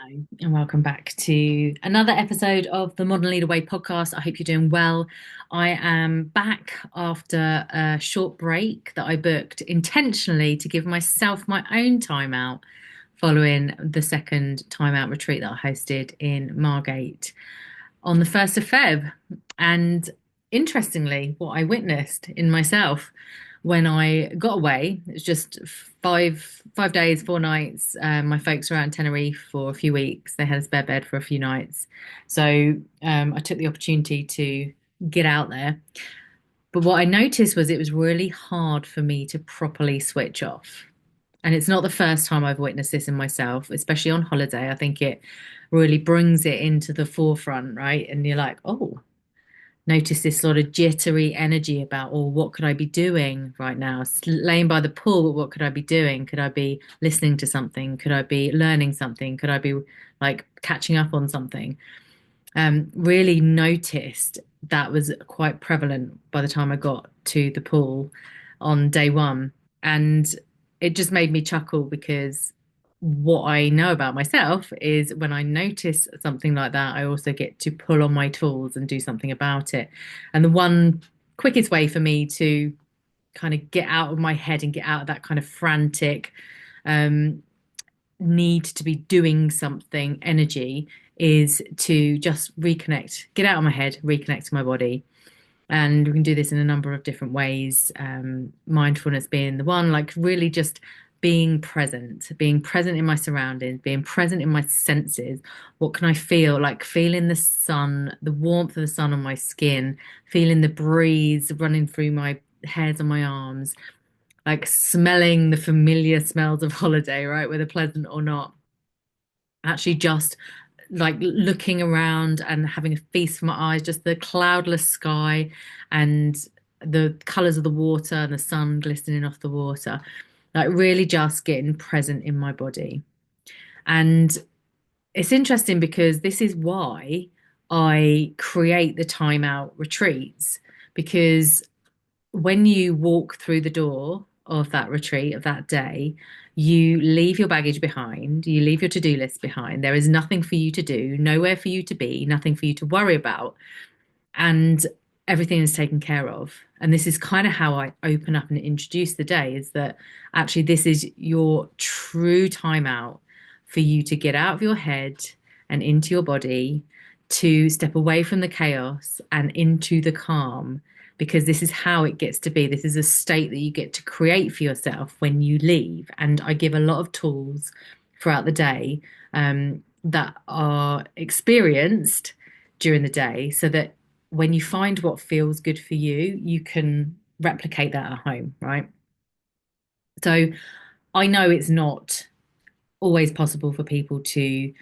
And welcome back to another episode of the Modern LeadHer Way podcast. I hope you're doing well. I am back after a short break that I booked intentionally to give myself my own time out following the second time out retreat that I hosted in Margate on the 1st of Feb. And interestingly, what I witnessed in myself when I got away, it was just five days, 4 nights. My folks were out in Tenerife for a few weeks. They had a spare bed for a few nights. So I took the opportunity to get out there. But what I noticed was it was really hard for me to properly switch off. And it's not the first time I've witnessed this in myself, especially on holiday. I think it really brings it into the forefront, right? And you're like, oh, notice this sort of jittery energy about, oh, what could I be doing right now? Laying by the pool, but what could I be doing? Could I be listening to something? Could I be learning something? Could I be like catching up on something? Really noticed that was quite prevalent by the time I got to the pool on day one. And it just made me chuckle because what I know about myself is when I notice something like that, I also get to pull on my tools and do something about it. And the one quickest way for me to kind of get out of my head and get out of that kind of frantic um, need to be doing something energy is to just reconnect, get out of my head, reconnect to my body. And we can do this in a number of different ways. Mindfulness being the one, like really just being present in my surroundings, being present in my senses. What can I feel? Like feeling the sun, the warmth of the sun on my skin, feeling the breeze running through my hairs on my arms, like smelling the familiar smells of holiday, right? Whether pleasant or not. Actually, just like looking around and having a feast for my eyes, just the cloudless sky and the colors of the water and the sun glistening off the water, like really just getting present in my body. And it's interesting because this is why I create the time out retreats, because when you walk through the door of that retreat of that day, you leave your baggage behind, you leave your to-do list behind. There is nothing for you to do, nowhere for you to be, nothing for you to worry about, and everything is taken care of. And this is kind of how I open up and introduce the day, is that actually this is your true time out for you to get out of your head and into your body, to step away from the chaos and into the calm, because this is how it gets to be. This is a state that you get to create for yourself when you leave. And I give a lot of tools throughout the day that are experienced during the day so that when you find what feels good for you, you can replicate that at home, right? So I know it's not always possible for people to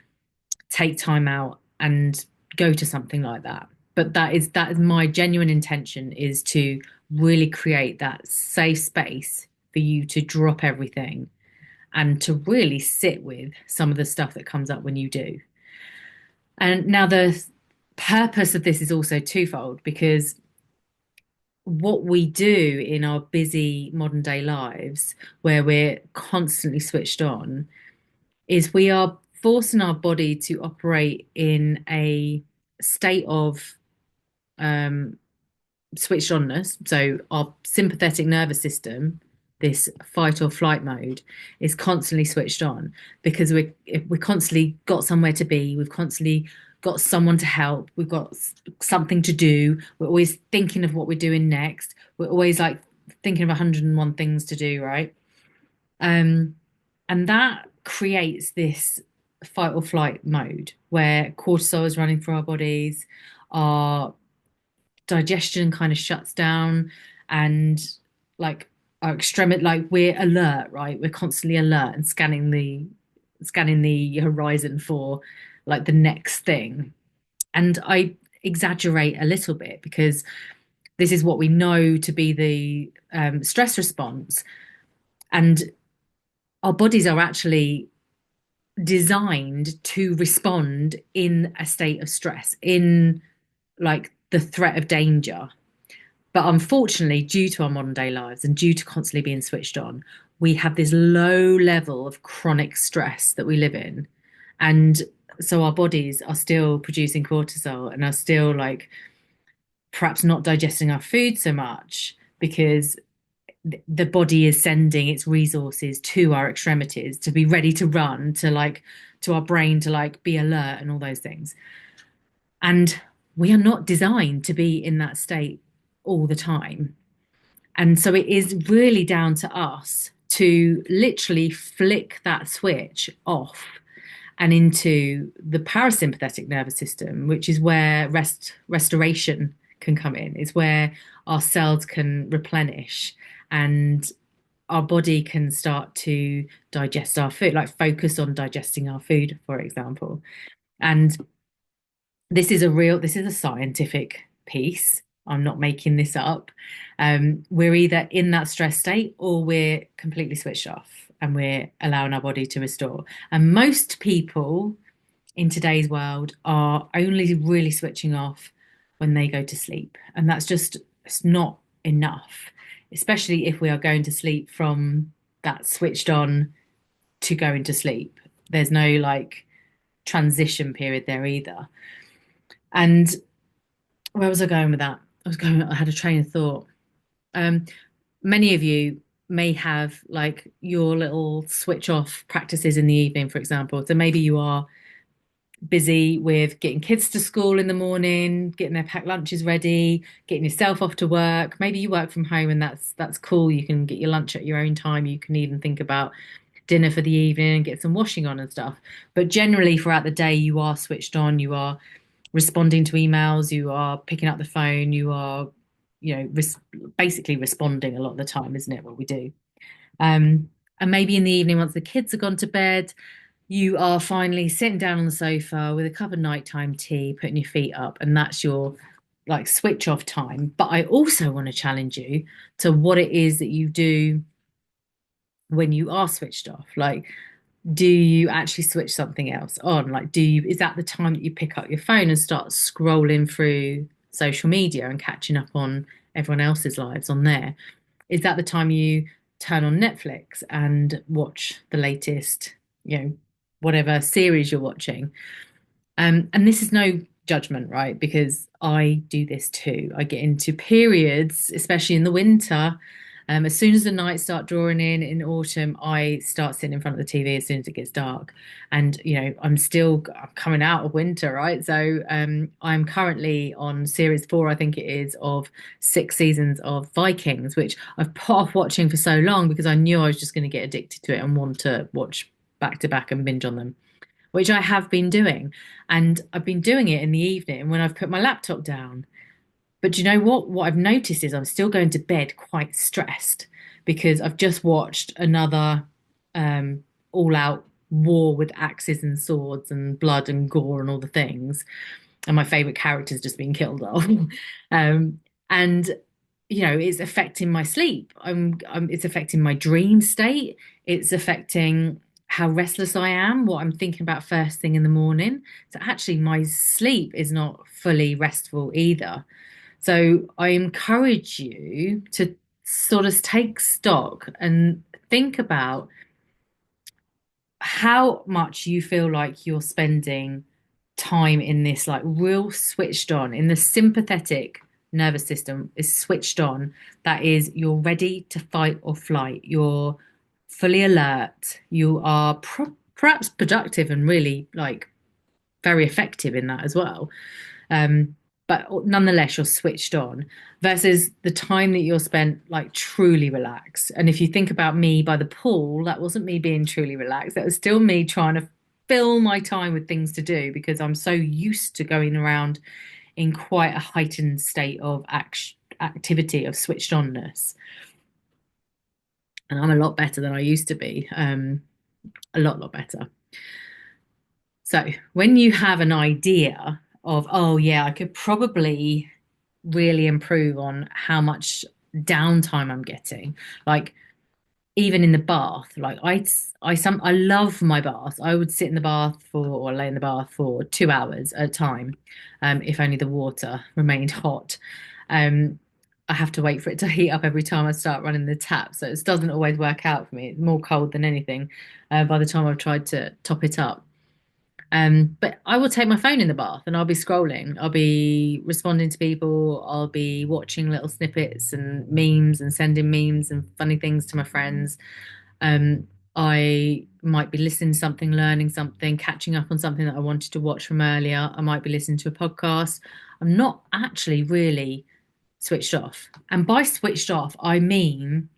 take time out and go to something like that. But that is my genuine intention, is to really create that safe space for you to drop everything and to really sit with some of the stuff that comes up when you do. And now the purpose of this is also twofold, because what we do in our busy modern day lives, where we're constantly switched on, is we are forcing our body to operate in a state of um, switched onness. So our sympathetic nervous system, this fight or flight mode, is constantly switched on because we constantly got somewhere to be. We've constantly got someone to help. We've got something to do. We're always thinking of what we're doing next. We're always like thinking of 101 things to do, right? Um, and that creates this fight or flight mode where cortisol is running through our bodies, our digestion kind of shuts down, and like our extremity, like we're alert, right? We're constantly alert and scanning the horizon for like the next thing. And I exaggerate a little bit because this is what we know to be the stress response. And our bodies are actually designed to respond in a state of stress, in like the threat of danger. But unfortunately, due to our modern day lives and due to constantly being switched on, we have this low level of chronic stress that we live in. And So our bodies are still producing cortisol and are still like perhaps not digesting our food so much because the body is sending its resources to our extremities to be ready to run, to like to our brain to like be alert and all those things. And we are not designed to be in that state all the time. And so it is really down to us to literally flick that switch off and into the parasympathetic nervous system, which is where restoration can come in. It's where our cells can replenish and our body can start to digest our food, like focus on digesting our food, for example. And this is a scientific piece. I'm not making this up. We're either in that stress state or we're completely switched off and we're allowing our body to restore. And most people in today's world are only really switching off when they go to sleep. And that's just, it's not enough, especially if we are going to sleep from that switched on to going to sleep. There's no like transition period there either. And where was I going with that? I had a train of thought. Um, Many of you may have like your little switch off practices in the evening, for example. So maybe you are busy with getting kids to school in the morning, getting their packed lunches ready, getting yourself off to work. Maybe you work from home and that's cool. You can get your lunch at your own time. You can even think about dinner for the evening and get some washing on and stuff. But generally throughout the day you are switched on, you are responding to emails, you are picking up the phone, you are, basically responding a lot of the time, isn't it, what we do? And maybe in the evening, once the kids have gone to bed, you are finally sitting down on the sofa with a cup of nighttime tea, putting your feet up, and that's your like switch off time. But I also want to challenge you to what it is that you do when you are switched off. Like, do you actually switch something else on? Like, is that the time that you pick up your phone and start scrolling through social media and catching up on everyone else's lives on there? Is that the time you turn on Netflix and watch the latest, whatever series you're watching? And this is no judgment, right? Because I do this too. I get into periods, especially in the winter. As soon as the nights start drawing in autumn, I start sitting in front of the TV as soon as it gets dark. And, I'm coming out of winter, right? So I'm currently on series 4, I think it is, of 6 seasons of Vikings, which I've put off watching for so long because I knew I was just going to get addicted to it and want to watch back to back and binge on them, which I have been doing. And I've been doing it in the evening when I've put my laptop down. But do you know what? What I've noticed is I'm still going to bed quite stressed because I've just watched another um, all out war with axes and swords and blood and gore and all the things. And my favorite character's just been killed off. And it's affecting my sleep. It's affecting my dream state. It's affecting how restless I am, what I'm thinking about first thing in the morning. So actually, my sleep is not fully restful either. So I encourage you to sort of take stock and think about how much you feel like you're spending time in this like real switched on in the sympathetic nervous system is switched on. That is, you're ready to fight or flight. You're fully alert. You are perhaps productive and really like very effective in that as well. Um, but nonetheless, you're switched on versus the time that you're spent like truly relaxed. And if you think about me by the pool, that wasn't me being truly relaxed. That was still me trying to fill my time with things to do because I'm so used to going around in quite a heightened state of activity, of switched onness. And I'm a lot better than I used to be, a lot better. So when you have an idea of, oh, yeah, I could probably really improve on how much downtime I'm getting, like even in the bath, like I love my bath. I would sit in the bath for or lay in the bath for 2 hours at a time, if only the water remained hot. Um, I have to wait for it to heat up every time I start running the tap, so it doesn't always work out for me. It's more cold than anything, by the time I've tried to top it up. But I will take my phone in the bath and I'll be scrolling. I'll be responding to people. I'll be watching little snippets and memes and sending memes and funny things to my friends. Um, I might be listening to something, learning something, catching up on something that I wanted to watch from earlier. I might be listening to a podcast. I'm not actually really switched off. And by switched off, I mean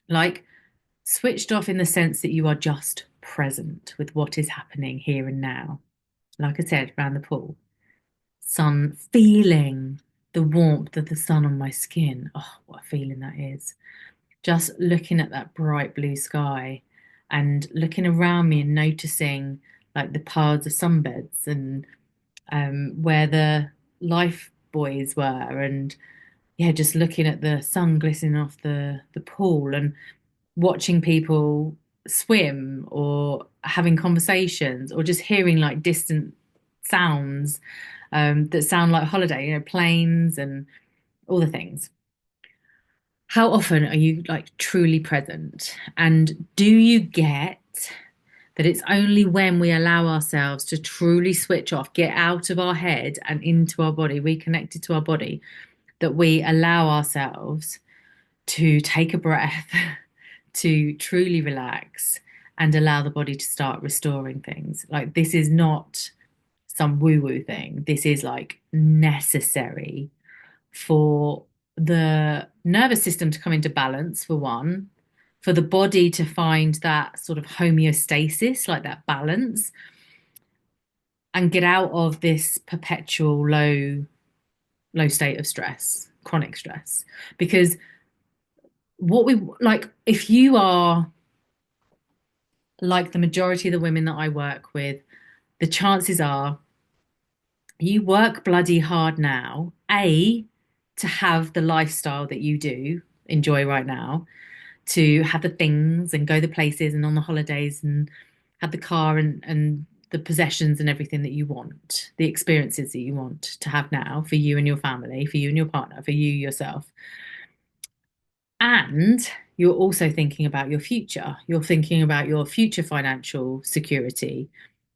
like switched off in the sense that you are just present with what is happening here and now. Like I said, around the pool, sun, feeling the warmth of the sun on my skin. Oh, what a feeling that is. Just looking at that bright blue sky and looking around me and noticing like the piles of sunbeds and where the life buoys were, and yeah, just looking at the sun glistening off the pool and watching people swim or having conversations or just hearing like distant sounds that sound like holiday, planes and all the things. How often are you like truly present? And do you get that it's only when we allow ourselves to truly switch off, get out of our head and into our body, reconnected to our body, that we allow ourselves to take a breath, to truly relax and allow the body to start restoring things? Like, this is not some woo woo thing. This is like necessary for the nervous system to come into balance, for one, for the body to find that sort of homeostasis, like that balance, and get out of this perpetual low state of stress, chronic stress. Because what we like, if you are like the majority of the women that I work with, the chances are you work bloody hard now, A, to have the lifestyle that you do enjoy right now, to have the things and go the places and on the holidays and have the car and the possessions and everything that you want, the experiences that you want to have now for you and your family, for you and your partner, for you yourself. And you're also thinking about your future. You're thinking about your future financial security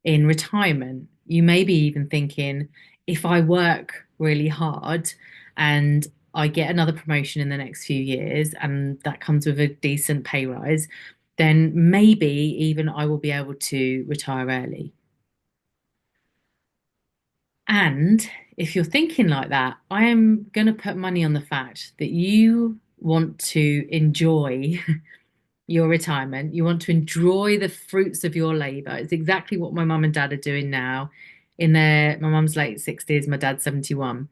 in retirement. You may be even thinking, if I work really hard and I get another promotion in the next few years and that comes with a decent pay rise, then maybe even I will be able to retire early. And if you're thinking like that, I am going to put money on the fact that you want to enjoy your retirement. You want to enjoy the fruits of your labor. It's exactly what my mum and dad are doing now. My mum's late 60s, my dad's 71.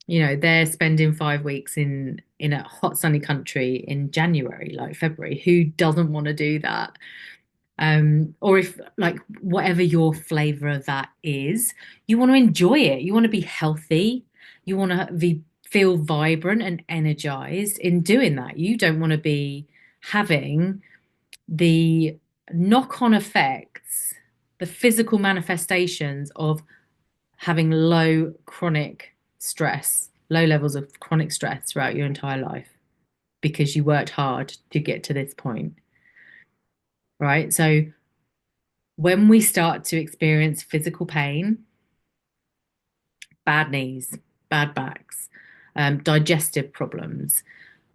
They're spending 5 weeks in a hot sunny country in January, like February. Who doesn't want to do that? Or if like whatever your flavor of that is, you want to enjoy it. You want to be healthy. You want to feel vibrant and energized in doing that. You don't want to be having the knock-on effects, the physical manifestations of having low chronic stress, low levels of chronic stress throughout your entire life because you worked hard to get to this point, right? So when we start to experience physical pain, bad knees, bad backs, digestive problems,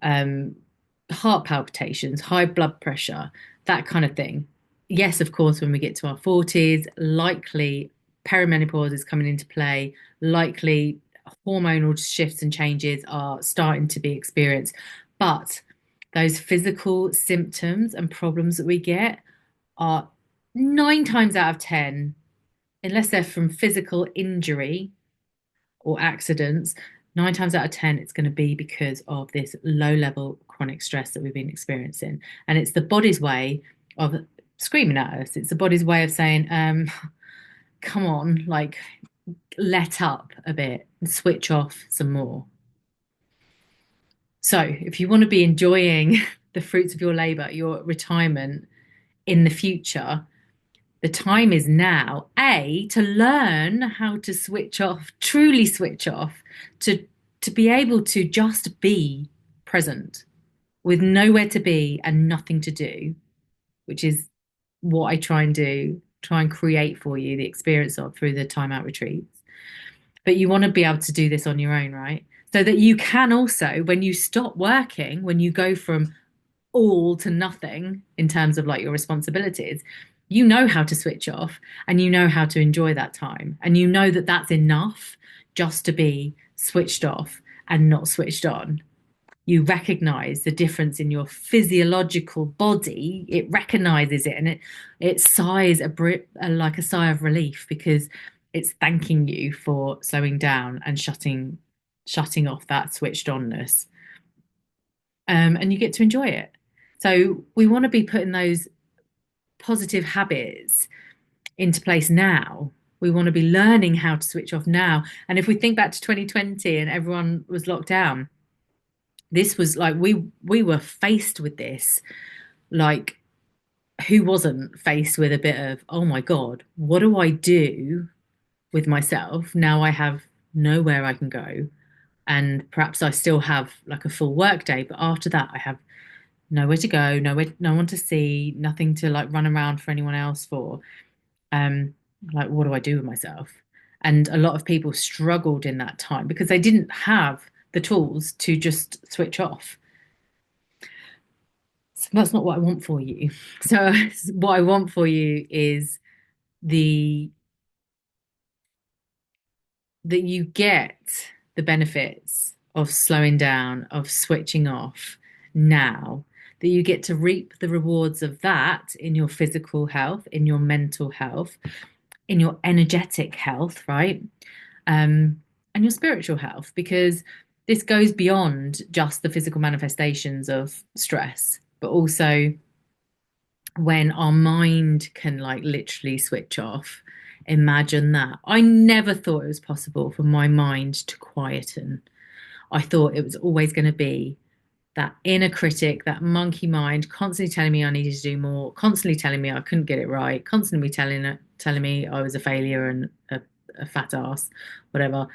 um, heart palpitations, high blood pressure, that kind of thing. Yes, of course, when we get to our 40s, likely perimenopause is coming into play, likely hormonal shifts and changes are starting to be experienced. But those physical symptoms and problems that we get are 9 times out of 10, unless they're from physical injury or accidents, 9 times out of 10, it's going to be because of this low level chronic stress that we've been experiencing. And it's the body's way of screaming at us. It's the body's way of saying, come on, like, let up a bit and switch off some more. So if you want to be enjoying the fruits of your labor, your retirement in the future, the time is now, A, to learn how to switch off, truly switch off, to be able to just be present with nowhere to be and nothing to do, which is what I try and do try and create for you the experience of through the time out retreats. But you want to be able to do this on your own, right? So that you can also, when you stop working, when you go from all to nothing in terms of like your responsibilities, you know how to switch off and you know how to enjoy that time. And you know that that's enough just to be switched off and not switched on. You recognize the difference in your physiological body. It recognizes it and it sighs like a sigh of relief because it's thanking you for slowing down and shutting off that switched onness. And you get to enjoy it. So we want to be putting those positive habits into place now. We want to be learning how to switch off now. And if we think back to 2020 and everyone was locked down, this was like we were faced with this. Like, who wasn't faced with a bit of, oh my God, what do I do with myself? Now I have nowhere I can go. And perhaps I still have like a full work day, but after that I have nowhere to go, nowhere, no one to see, nothing to like run around for anyone else for. Um, like, what do I do with myself? And a lot of people struggled in that time because they didn't have the tools to just switch off. So that's not what I want for you. So what I want for you is the that you get the benefits of slowing down, of switching off now, that you get to reap the rewards of that in your physical health, in your mental health, in your energetic health, right? And your spiritual health, because this goes beyond just the physical manifestations of stress, but also when our mind can like literally switch off. Imagine that. I never thought it was possible for my mind to quieten. I thought it was always going to be that inner critic, that monkey mind, constantly telling me I needed to do more, constantly telling me I couldn't get it right, constantly telling me I was a failure and a fat ass, whatever.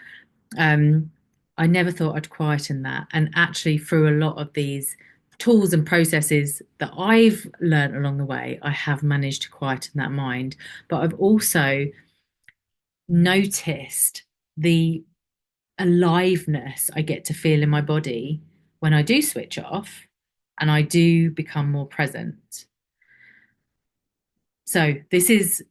Um, I never thought I'd quieten that. And actually, through a lot of these tools and processes that I've learned along the way, I have managed to quieten that mind. But I've also noticed the aliveness I get to feel in my body when I do switch off and I do become more present. So, this is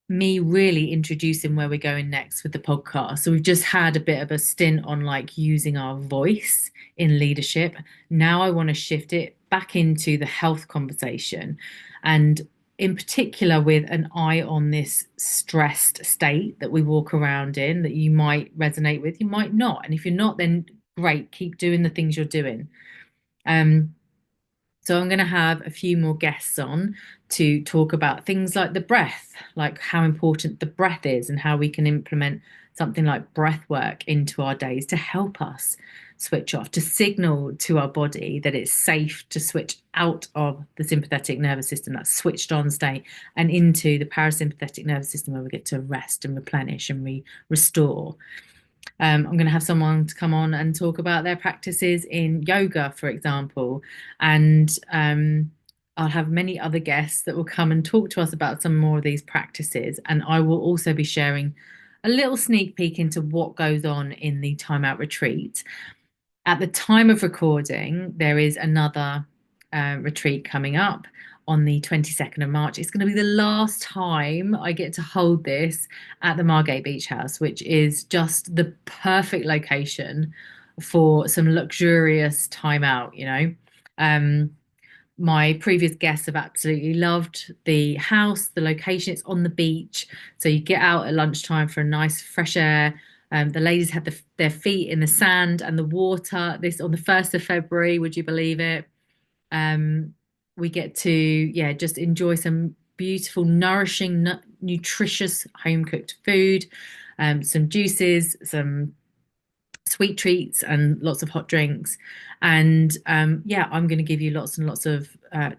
me really introducing where we're going next with the podcast. So we've just had a bit of a stint on like using our voice in leadership. Now I want to shift it back into the health conversation, and in particular with an eye on this stressed state that we walk around in that you might resonate with, you might not. And if you're not, then great, keep doing the things you're doing. So I'm going to have a few more guests on to talk about things like the breath, like how important the breath is and how we can implement something like breath work into our days to help us switch off, to signal to our body that it's safe to switch out of the sympathetic nervous system, that switched on state, and into the parasympathetic nervous system where we get to rest and replenish and restore. I'm going to have someone to come on and talk about their practices in yoga, for example. And I'll have many other guests that will come and talk to us about some more of these practices. And I will also be sharing a little sneak peek into what goes on in the Time Out retreat. At the time of recording, there is another retreat coming up on the 22nd of March. It's going to be the last time I get to hold this at the Margate Beach House, which is just the perfect location for some luxurious time out, you know. My previous guests have absolutely loved the house, the location. It's on the beach, so you get out at lunchtime for a nice fresh air. The ladies had their feet in the sand and the water. This on the 1st of February, would you believe it? We get to, yeah, just enjoy some beautiful, nourishing, nutritious home cooked food, some juices, some sweet treats, and lots of hot drinks. And yeah, I'm going to give you lots and lots of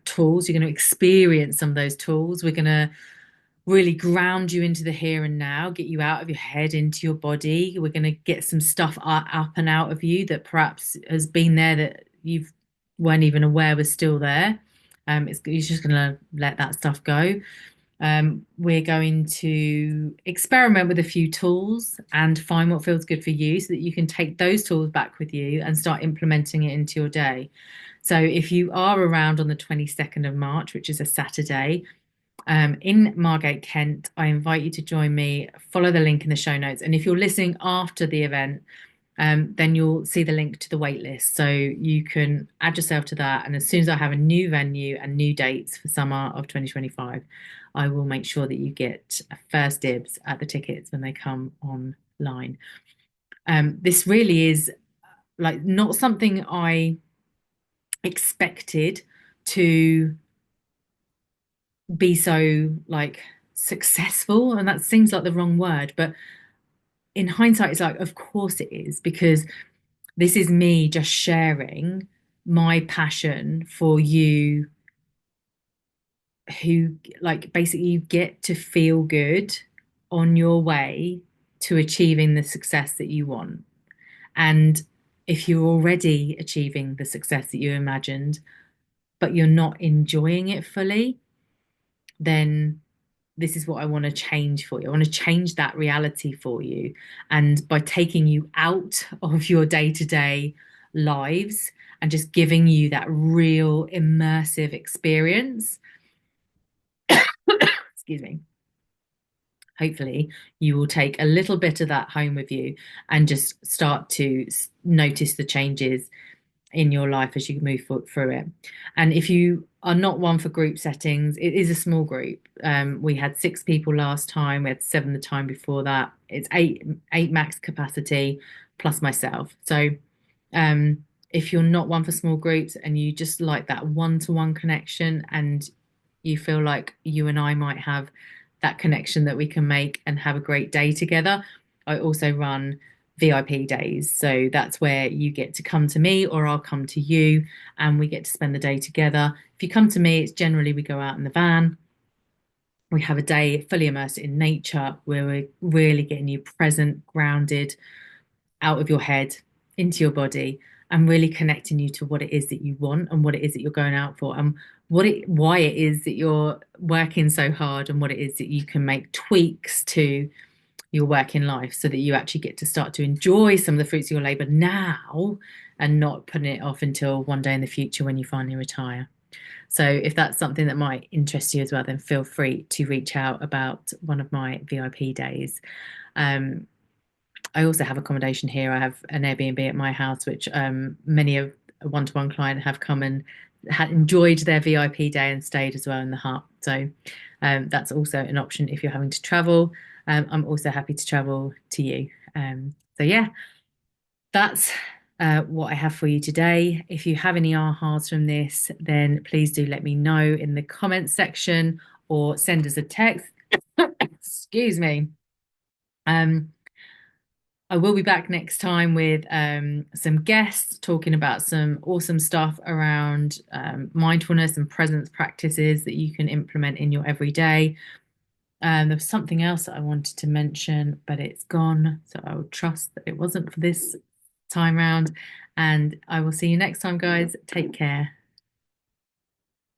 tools. You're going to experience some of those tools. We're going to really ground you into the here and now, get you out of your head into your body. We're going to get some stuff up and out of you that perhaps has been there that you weren't even aware was still there. You're just going to let that stuff go. We're going to experiment with a few tools and find what feels good for you so that you can take those tools back with you and start implementing it into your day. So if you are around on the 22nd of March, which is a Saturday, in Margate, Kent, I invite you to join me. Follow the link in the show notes. And if you're listening after the event, then you'll see the link to the wait list. So you can add yourself to that. And as soon as I have a new venue and new dates for summer of 2025, I will make sure that you get first dibs at the tickets when they come online. This really is like not something I expected to be so like successful. And that seems like the wrong word, but in hindsight, it's like, of course it is, because this is me just sharing my passion for you who like basically you get to feel good on your way to achieving the success that you want. And if you're already achieving the success that you imagined, but you're not enjoying it fully, then this is what I want to change for you. I want to change that reality for you. And by taking you out of your day to day lives and just giving you that real immersive experience, excuse me, hopefully you will take a little bit of that home with you and just start to notice the changes in your life as you move through it. And if you are not one for group settings, it is a small group. We had 6 people last time. We had 7 the time before that. It's eight max capacity plus myself. So if you're not one for small groups and you just like that one-to-one connection and you feel like you and I might have that connection that we can make and have a great day together, I also run VIP days. So that's where you get to come to me or I'll come to you and we get to spend the day together. If you come to me, it's generally we go out in the van. We have a day fully immersed in nature where we're really getting you present, grounded, out of your head, into your body, and really connecting you to what it is that you want and what it is that you're going out for and why it is that you're working so hard and what it is that you can make tweaks to your work in life so that you actually get to start to enjoy some of the fruits of your labor now and not putting it off until one day in the future when you finally retire. So if that's something that might interest you as well, then feel free to reach out about one of my VIP days. I also have accommodation here. I have an Airbnb at my house, which many of a one-to-one client have come and had enjoyed their VIP day and stayed as well in the hut. So that's also an option if you're having to travel. I'm also happy to travel to you. So yeah, that's what I have for you today. If you have any ahas from this, then please do let me know in the comments section or send us a text. Excuse me. I will be back next time with some guests talking about some awesome stuff around mindfulness and presence practices that you can implement in your everyday. There was something else that I wanted to mention, but it's gone. So I will trust that it wasn't for this time round. And I will see you next time, guys. Take care.